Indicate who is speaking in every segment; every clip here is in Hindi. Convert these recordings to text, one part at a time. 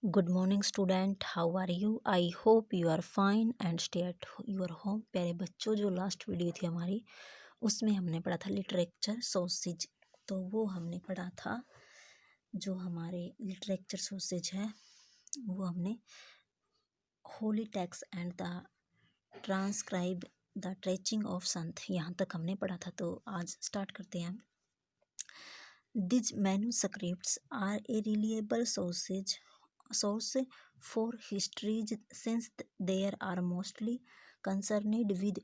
Speaker 1: Good morning student, how are you? I hope you are fine and stay at your home. प्यारे बच्चों, जो लास्ट वीडियो थी हमारी उसमें हमने पढ़ा था लिटरेचर सोर्सेज। तो वो हमने पढ़ा था जो हमारे लिटरेचर सोर्सेज है वो हमने Holi text and the transcribe the trenching of संत, यहाँ तक हमने पढ़ा था। तो आज स्टार्ट करते हैं। These manuscripts are a reliable source for histories since they are mostly concerned with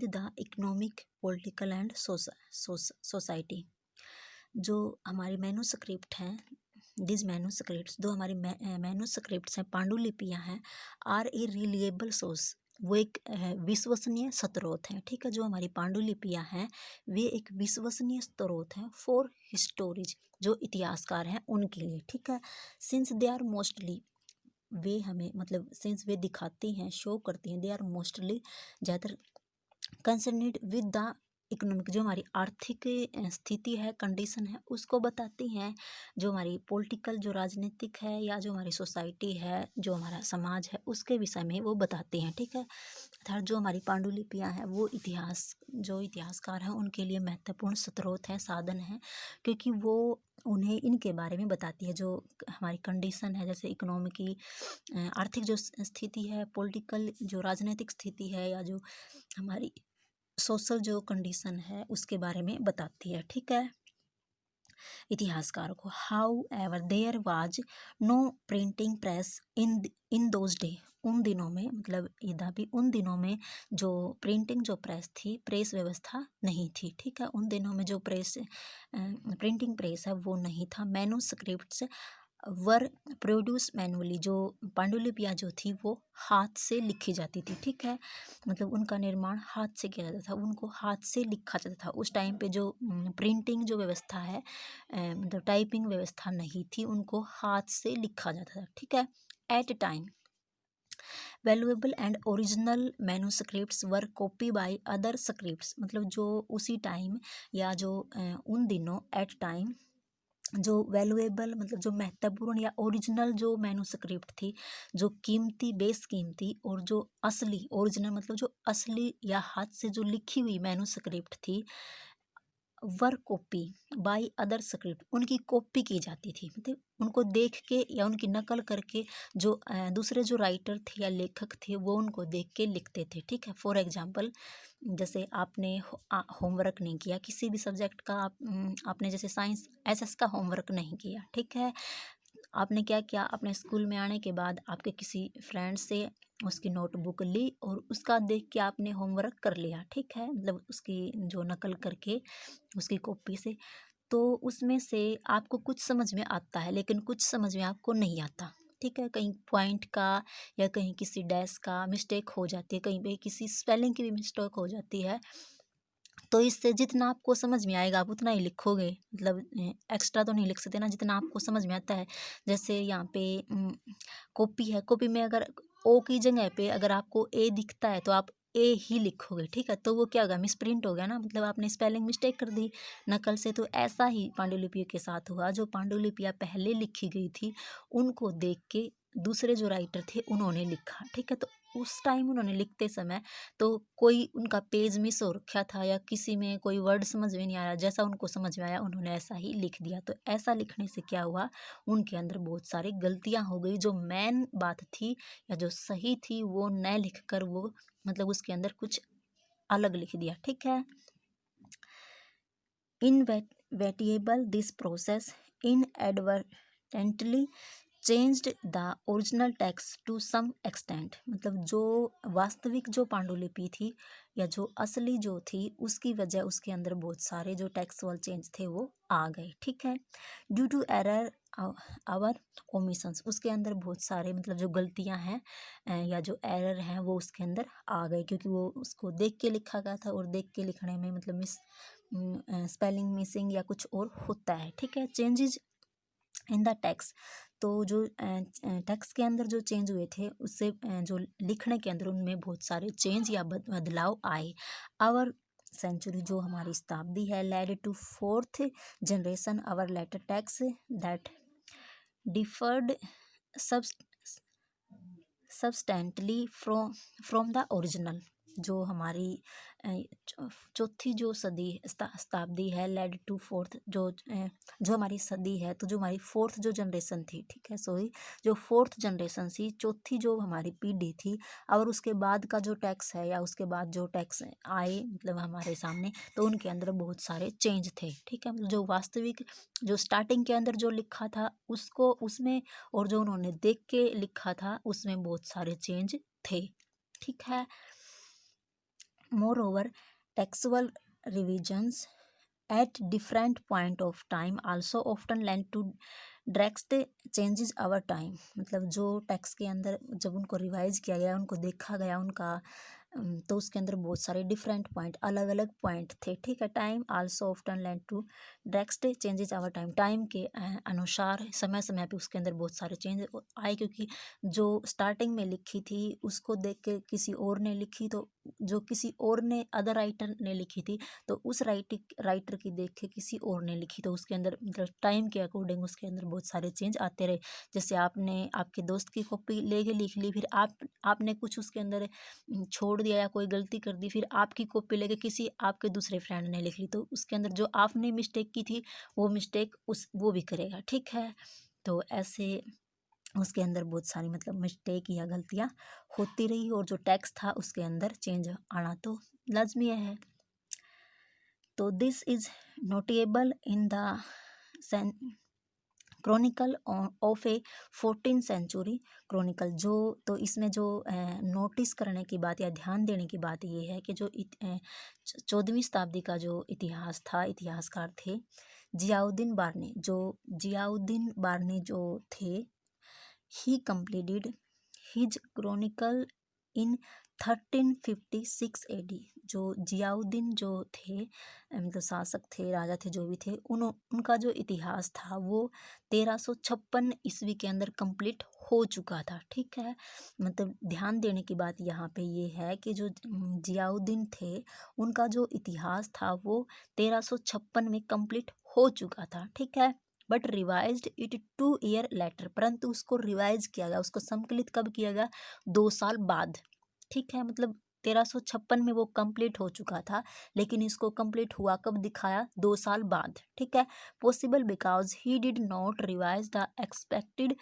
Speaker 1: the economic, political and society। जो हमारी मैन्युस्क्रिप्ट हैं, दिस मैन्युस्क्रिप्ट्स, जो हमारी मैन्युस्क्रिप्ट्स हैं, पांडुलिपियाँ हैं, आर ए रिलिएबल सोर्स, वो एक विश्वसनीय स्रोत है। ठीक है, जो हमारी पांडुलिपियाँ हैं वे एक विश्वसनीय स्रोत हैं फॉर हिस्टोरीज, जो इतिहासकार हैं उनके लिए। ठीक है, सिंस दे आर मोस्टली, वे हमें मतलब सिंस वे दिखाती हैं, शो करती हैं, दे आर मोस्टली ज़्यादातर कंसर्नेड विद द इकोनॉमिक, जो हमारी आर्थिक स्थिति है, कंडीशन है, उसको बताती हैं। जो हमारी पॉलिटिकल, जो राजनीतिक है, या जो हमारी सोसाइटी है, जो हमारा समाज है, उसके विषय में वो बताती हैं। ठीक है, अर्थात जो हमारी पांडुलिपियाँ हैं वो जो इतिहासकार हैं उनके लिए महत्वपूर्ण स्रोत है, साधन है, क्योंकि वो उन्हें इनके बारे में बताती है। जो हमारी कंडीशन है, जैसे इकोनॉमी की आर्थिक जो स्थिति है, पॉलिटिकल जो राजनीतिक स्थिति है, या जो हमारी सोशल जो कंडीशन है उसके बारे में बताती है। ठीक है, इतिहासकार को। However there was no printing press in those day, उन दिनों में, मतलब यद्यपि उन दिनों में जो प्रिंटिंग जो प्रेस थी, प्रेस व्यवस्था नहीं थी। ठीक है, उन दिनों में जो प्रिंटिंग प्रेस है वो नहीं था। मैन्युस्क्रिप्ट्स वर प्रोड्यूस मैनुअली, जो पांडुलिपियाँ जो थी वो हाथ से लिखी जाती थी। ठीक है, मतलब उनका निर्माण हाथ से किया जाता था, उनको हाथ से लिखा जाता था। उस टाइम पे जो प्रिंटिंग जो व्यवस्था है, मतलब टाइपिंग व्यवस्था नहीं थी, उनको हाथ से लिखा जाता था। ठीक है, at time valuable and original manuscripts were copy by other scripts, मतलब जो उसी टाइम या जो उन दिनों एट टाइम जो वैल्यूएबल, मतलब जो महत्वपूर्ण या ओरिजिनल जो मैन्युस्क्रिप्ट थी, जो कीमती, बेस कीमती, और जो असली ओरिजिनल, मतलब जो असली या हाथ से जो लिखी हुई मैन्युस्क्रिप्ट थी, वर कॉपी बाय अदर स्क्रिप्ट, उनकी कॉपी की जाती थी। मतलब उनको देख के या उनकी नकल करके जो दूसरे जो राइटर थे या लेखक थे वो उनको देख के लिखते थे। ठीक है, फॉर एग्जांपल, जैसे आपने होमवर्क नहीं किया किसी भी सब्जेक्ट का, आपने जैसे साइंस एसएस का होमवर्क नहीं किया। ठीक है, आपने क्या किया, अपने स्कूल में आने के बाद आपके किसी फ्रेंड से उसकी नोटबुक ली और उसका देख के आपने होमवर्क कर लिया। ठीक है, मतलब उसकी जो नकल करके उसकी कॉपी से, तो उसमें से आपको कुछ समझ में आता है, लेकिन कुछ समझ में आपको नहीं आता। ठीक है, कहीं पॉइंट का या कहीं किसी डैश का मिस्टेक हो जाती है, कहीं पे किसी स्पेलिंग की भी मिस्टेक हो जाती है। तो इससे जितना आपको समझ में आएगा आप उतना ही लिखोगे, मतलब एक्स्ट्रा तो नहीं लिख सकते ना, जितना आपको समझ में आता है। जैसे यहाँ पे कॉपी है, कॉपी में अगर ओ की जगह पे अगर आपको ए दिखता है तो आप ए ही लिखोगे। ठीक है, तो वो क्या होगा, मिसप्रिंट हो गया ना, मतलब आपने स्पेलिंग मिस्टेक कर दी नकल से। तो ऐसा ही पांडुलिपियों के साथ हुआ। जो पांडुलिपियाँ पहले लिखी गई थी उनको देख के दूसरे जो राइटर थे उन्होंने लिखा। ठीक है, तो उस टाइम उन्होंने लिखते समय तो कोई उनका पेज मिस हो रखा था या किसी में कोई वर्ड समझ में नहीं आया, जैसा उनको समझ में आया उन्होंने ऐसा ही लिख दिया। तो ऐसा लिखने से क्या हुआ, उनके अंदर बहुत सारी गलतियां हो गई। जो मेन बात थी या जो सही थी वो न लिख कर वो, मतलब उसके अंदर कुछ अलग लिख दिया। ठीक है, inevitable this process inadvertently changed the original text to some extent, मतलब जो वास्तविक जो पांडुलिपि थी या जो असली जो थी उसकी वजह उसके अंदर बहुत सारे जो टेक्सुअल चेंज थे वो आ गए। ठीक है, due to error our omissions, उसके अंदर बहुत सारे मतलब जो गलतियां हैं या जो एरर हैं वो उसके अंदर आ गए, क्योंकि वो उसको देख के लिखा गया था और देख के लिखने में मतलब स्पेलिंग मिसिंग या कुछ और होता है। ठीक है, चेंजेस इन द टेक्स्ट, तो जो टेक्स्ट के अंदर जो चेंज हुए थे उससे जो लिखने के अंदर उनमें बहुत सारे चेंज या बदलाव आए। आवर सेंचुरी, जो हमारी शताब्दी है, led to fourth generation our later text that differed substantially from the original. जो हमारी चौथी जो शताब्दी है लेड टू फोर्थ, जो हमारी सदी है, तो जो हमारी फोर्थ जो जनरेशन थी, ठीक है, सॉरी, जो फोर्थ जनरेशन थी, चौथी जो हमारी पीढ़ी थी, और उसके बाद का जो टैक्स है या उसके बाद जो टैक्स आए मतलब हमारे सामने, तो उनके अंदर बहुत सारे चेंज थे, ठीक है। मतलब जो वास्तविक जो स्टार्टिंग के अंदर जो लिखा था उसको उसमें, और जो उन्होंने देख के लिखा था उसमें बहुत सारे चेंज थे, ठीक है। Moreover textual revisions at different point of time also often lend to direct changes our time. मतलब जो टेक्स्ट के अंदर जब उनको रिवाइज किया गया, उनको देखा गया उनका, तो उसके अंदर बहुत सारे डिफरेंट पॉइंट, अलग अलग पॉइंट थे, ठीक है। Time also often led to direct changes our time. Time के अनुसार समय समय पे उसके अंदर बहुत सारे चेंज आए, क्योंकि जो स्टार्टिंग में लिखी थी उसको देख के किसी और ने लिखी, तो जो किसी और ने अदर राइटर ने लिखी थी, तो उस राइटर की देख के किसी और ने लिखी, तो उसके अंदर मतलब टाइम के अकॉर्डिंग उसके अंदर बहुत सारे चेंज आते रहे। जैसे आपने आपके दोस्त की कॉपी लेके लिख ली, फिर आपने कुछ उसके अंदर छोड़ दिया या कोई गलती कर दी, फिर आपकी कॉपी लेके किसी आपके दूसरे फ्रेंड ने लिख ली, तो उसके अंदर जो आपने मिस्टेक की थी वो मिस्टेक वो भी करेगा, ठीक है। तो ऐसे उसके अंदर बहुत सारी मतलब मिस्टेक या गलतियाँ होती रही, और जो टेक्स्ट था उसके अंदर चेंज आना तो लाजमी है। तो this is notable in the chronicle of a 14th century chronicle. जो तो इसमें जो नोटिस करने की बात या ध्यान देने की बात ये है कि जो 14वीं शताब्दी का जो इतिहास था, इतिहासकार थे जियाउद्दीन बारनी जो थे, ही कंप्लीटेड हिज क्रॉनिकल इन 1356 AD। जो जियाउद्दीन जो थे मतलब शासक थे, राजा थे, जो भी थे, उनका जो इतिहास था वो 1356 ईस्वी के अंदर कंप्लीट हो चुका था, ठीक है। मतलब ध्यान देने की बात यहाँ पे ये है कि जो जियाउद्दीन थे उनका जो इतिहास था वो 1356 में कंप्लीट हो चुका था, ठीक है। But revised it 2 year later, परंतु उसको रिवाइज किया गया, उसको संकलित कब किया गया? 2 साल बाद, ठीक है। मतलब 1356 में वो कंप्लीट हो चुका था, लेकिन इसको कंप्लीट हुआ कब दिखाया? 2 साल बाद, ठीक है। Possible because he did not revise the expected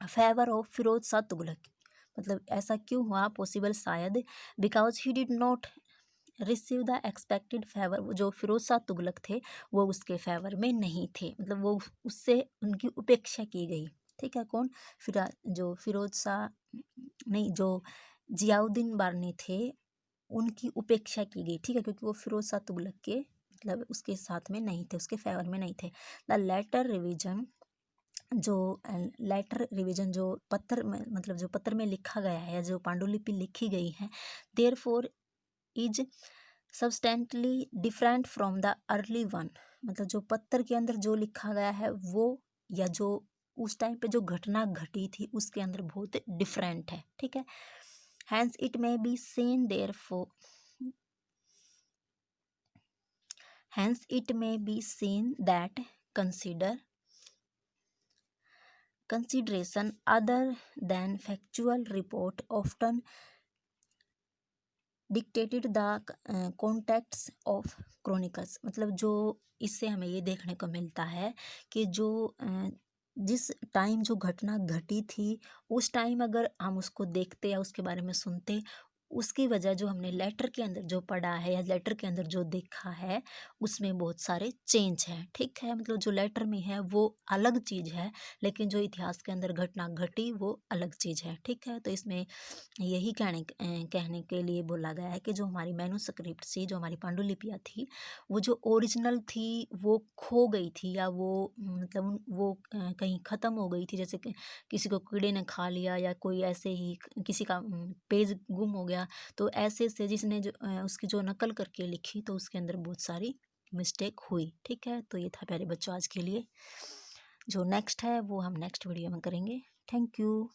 Speaker 1: favour of Firoz Shah Tughlaq. मतलब ऐसा क्यों हुआ पॉसिबल? शायद because he did not receive the expected favour, जो फिरोज शाह तुगलक थे वो उसके फेवर में नहीं थे, मतलब वो उससे उनकी उपेक्षा की गई, ठीक है। कौन? जो फिरोज शाह नहीं, जो जियाउद्दीन बारनी थे उनकी उपेक्षा की गई, ठीक है, क्योंकि वो फिरोज शाह तुगलक के मतलब उसके साथ में नहीं थे, उसके फेवर में नहीं थे। द लेटर रिविजन, जो जो पत्थर में मतलब जो पत्थर में लिखा गया है, जो पांडुलिपि लिखी गई है, therefore is substantially different from the early one. मतलब जो पत्थर के अंदर जो लिखा गया है वो, या जो उस टाइम पे जो घटना घटी थी उसके अंदर बहुत डिफरेंट है, ठीक है। Hence it may be seen therefore hence it may be seen that consideration other than factual report often dictated the contacts of chronicles. मतलब जो इससे हमें ये देखने को मिलता है कि जो जिस टाइम जो घटना घटी थी उस टाइम अगर हम उसको देखते या उसके बारे में सुनते, उसकी वजह जो हमने लेटर के अंदर जो पढ़ा है या लेटर के अंदर जो देखा है उसमें बहुत सारे चेंज हैं, ठीक है। मतलब जो लेटर में है वो अलग चीज़ है, लेकिन जो इतिहास के अंदर घटना घटी वो अलग चीज़ है, ठीक है। तो इसमें यही कहने के लिए बोला गया है कि जो हमारी मैन्युस्क्रिप्ट थी, जो हमारी पांडुलिपियाँ थी, वो जो ओरिजिनल थी वो खो गई थी, या वो मतलब वो कहीं ख़त्म हो गई थी, जैसे कि किसी को कीड़े ने खा लिया या कोई ऐसे ही किसी का पेज गुम हो गया, तो ऐसे से जिसने जो उसकी जो नकल करके लिखी तो उसके अंदर बहुत सारी मिस्टेक हुई, ठीक है। तो ये था प्यारे बच्चों आज के लिए। जो नेक्स्ट है वो हम नेक्स्ट वीडियो में करेंगे। Thank you.